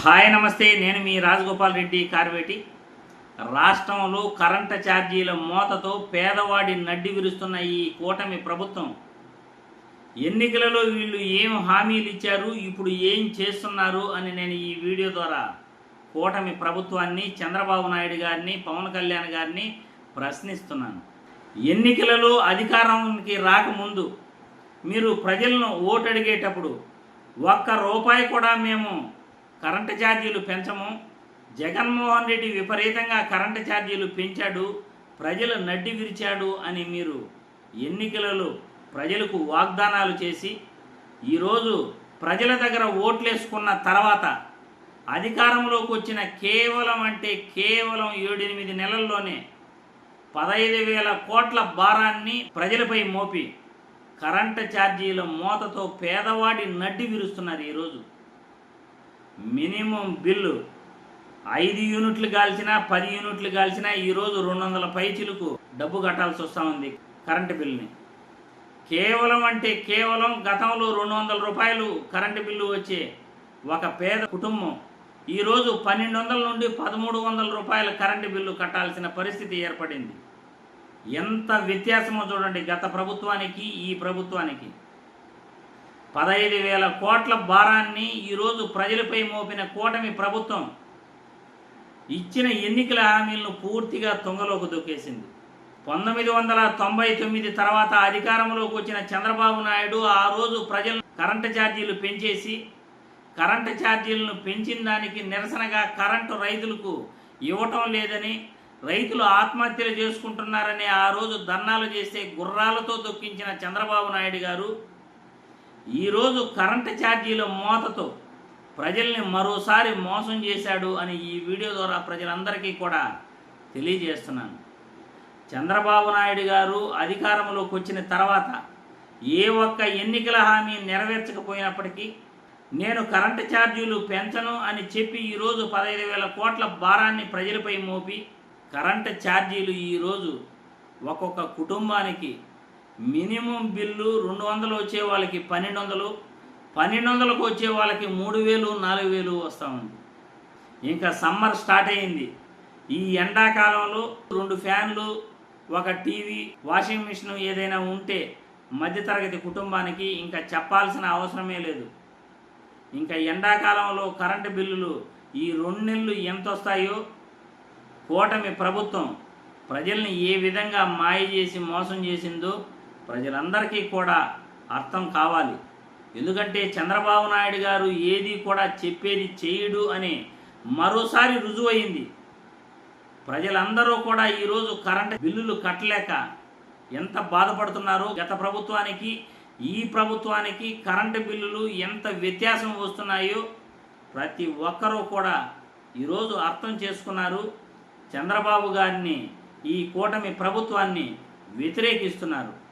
Hi నమస్తే, నేను మీ రాజగోపాల్ రెడ్డి కార్వేటి. రాష్ట్రంలో కరెంటు ఛార్జీల మోతతో పేదవాడి నడ్డి విరుస్తున్న ఈ కూటమి ప్రభుత్వం ఎన్నికలలో వీళ్ళు ఏం హామీలు ఇచ్చారు, ఇప్పుడు ఏం చేస్తున్నారు అని నేను ఈ వీడియో ద్వారా కూటమి ప్రభుత్వాన్ని, చంద్రబాబు నాయుడు గారిని, పవన్ కళ్యాణ్ గారిని ప్రశ్నిస్తున్నాను. ఎన్నికలలో అధికారానికి రాకముందు మీరు ప్రజలను ఓటు అడిగేటప్పుడు ఒక్క రూపాయి కూడా మేము కరెంటు ఛార్జీలు పెంచము, జగన్మోహన్ రెడ్డి విపరీతంగా కరెంటు ఛార్జీలు పెంచాడు, ప్రజలు నడ్డి విరిచాడు అని మీరు ఎన్నికలలో ప్రజలకు వాగ్దానాలు చేసి ఈరోజు ప్రజల దగ్గర ఓట్లేసుకున్న తర్వాత అధికారంలోకి వచ్చిన కేవలం 7-8 నెలల్లోనే 15,000 కోట్ల భారాన్ని ప్రజలపై మోపి కరెంటు ఛార్జీల మోతతో పేదవాడి నడ్డి విరుస్తున్నారు. ఈరోజు మినిమం బిల్లు 5 యూనిట్లు కాల్చినా 10 యూనిట్లు కాల్చినా ఈరోజు 200 పైచిలకు డబ్బు కట్టాల్సి వస్తూ ఉంది కరెంటు బిల్లుని. కేవలం గతంలో 200 రూపాయలు కరెంటు బిల్లు వచ్చే ఒక పేద కుటుంబం ఈరోజు 1200 నుండి 1300 రూపాయల కరెంటు బిల్లు కట్టాల్సిన పరిస్థితి ఏర్పడింది. ఎంత వ్యత్యాసమో చూడండి గత ప్రభుత్వానికి ఈ ప్రభుత్వానికి. 15,000 కోట్ల భారాన్ని ఈరోజు ప్రజలపై మోపిన కూటమి ప్రభుత్వం ఇచ్చిన ఎన్నికల హామీలను పూర్తిగా తుంగలోకి దొక్కేసింది. 1999 తర్వాత అధికారంలోకి వచ్చిన చంద్రబాబు నాయుడు ఆ రోజు ప్రజలు కరెంటు ఛార్జీలు పెంచేసి, కరెంటు ఛార్జీలను పెంచిన దానికి నిరసనగా కరెంటు రైతులకు ఇవ్వటం లేదని, రైతులు ఆత్మహత్యలు చేసుకుంటున్నారని ఆ రోజు ధర్నాలు చేస్తే గుర్రాలతో దొక్కించిన చంద్రబాబు నాయుడు గారు ఈరోజు కరెంటు ఛార్జీల మోతతో ప్రజల్ని మరోసారి మోసం చేశాడు అని ఈ వీడియో ద్వారా ప్రజలందరికీ కూడా తెలియజేస్తున్నాను. చంద్రబాబు నాయుడు గారు అధికారంలోకి వచ్చిన తర్వాత ఏ ఒక్క ఎన్నికల హామీ నెరవేర్చకపోయినప్పటికీ నేను కరెంటు ఛార్జీలు పెంచను అని చెప్పి ఈరోజు 15,000 కోట్ల భారాన్ని ప్రజలపై మోపి కరెంటు ఛార్జీలు ఈరోజు ఒక్కొక్క కుటుంబానికి మినిమం బిల్లు 200 వచ్చే వాళ్ళకి 1200, 1200కు వచ్చే వాళ్ళకి 3,000, 4,000 వస్తూ ఉంది. ఇంకా సమ్మర్ స్టార్ట్ అయింది. ఈ ఎండాకాలంలో 2 ఫ్యాన్లు, ఒక టీవీ, వాషింగ్ మిషన్ ఏదైనా ఉంటే మధ్యతరగతి కుటుంబానికి ఇంకా చెప్పాల్సిన అవసరమే లేదు. ఇంకా ఎండాకాలంలో కరెంటు బిల్లులు ఈ 2 నెలలు ఎంత వస్తాయో కూటమి ప్రభుత్వం ప్రజల్ని ఏ విధంగా మాయ చేసి మోసం చేసిందో ప్రజలందరికీ కూడా అర్థం కావాలి. ఎందుకంటే చంద్రబాబు నాయుడు గారు ఏది కూడా చెప్పేది చేయడు అని మరోసారి రుజువైంది. ప్రజలందరూ కూడా ఈరోజు కరెంటు బిల్లులు కట్టలేక ఎంత బాధపడుతున్నారో, గత ప్రభుత్వానికి ఈ ప్రభుత్వానికి కరెంటు బిల్లులు ఎంత వ్యత్యాసం వస్తున్నాయో ప్రతి ఒక్కరూ కూడా ఈరోజు అర్థం చేసుకున్నారు. చంద్రబాబు గారిని, ఈ కూటమి ప్రభుత్వాన్ని వ్యతిరేకిస్తున్నారు.